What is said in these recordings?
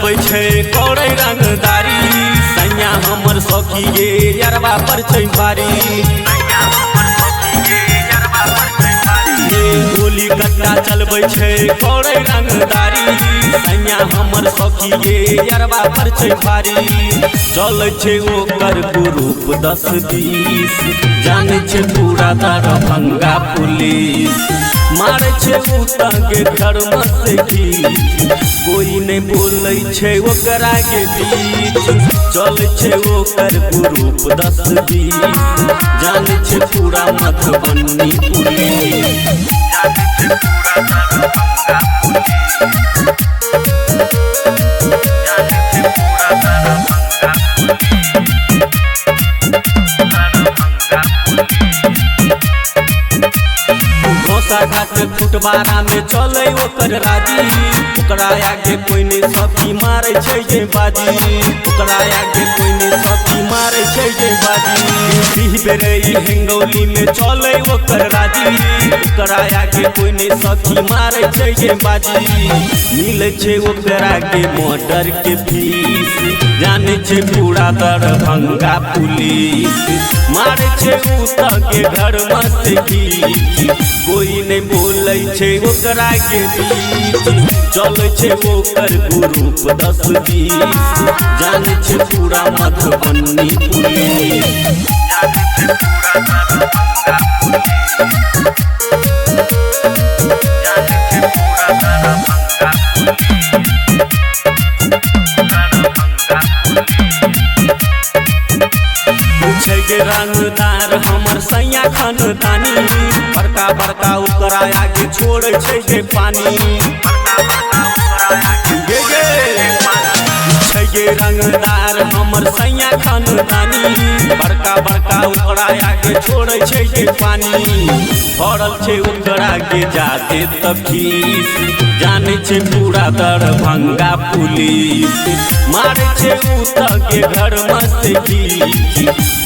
चलबै छै करै रंगदारी सैया हमर सखी गे यरबा पर छै भारी गोली गट्टा चलबै छै करै रंगदारी सैया हमर सखी गे यरबा पर छै भारी चलै छै ओकर ग्रुप 10-20 जाने छै पूरा दरभंगा पुलिस मारे छै उतंगे धर्म से खींच कोई नहीं बोलै छै ओकरा के बीच चलै छै ओकर ग्रुप 10-20 जाने छै पूरा मधुबनी पुलिस घाट फुटबारा में चले ओकर राजी ओकरा आगे कोई नहीं सब्जी मारे छै जे बाजी ओकरा आगे कोई नहीं सब्जी मारे छै जे बाजी बेरई हिंगौली में चले ओकर राजी ओकरा आगे कोई नहीं सब्जी मारे छै जे बाजी मिले छै ओकरा के मर्डर के फीस जाने छै पूरा दरभंगा पुलिस मारे छै उतर के घर में से खींच कोई नहीं बोलै छै ओकरा के बीच चलै छै ओकर ग्रुप 10-20 जाने छै पूरा मधुबनी पुलिस के रंगदार हमर सैया खानदानी बड़का बड़का ओकरा आगे छोड़े छै जे पानी गे रंगदार हमर सैया खानदानी बड़का बड़का ओकरा आगे छोड़े छै जे पानी भरल छै ओकरा के जाते तखीस जाने छै पूरा दरभंगा पुलिस मारे छै उतर के घर में से खींच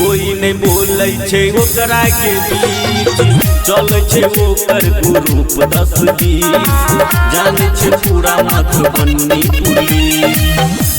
कोई नहीं बोलै छै ओकरा के बीच चलै छै ओकर ग्रुप 10-20 जाने छै पूरा मधुबनी पुलिस।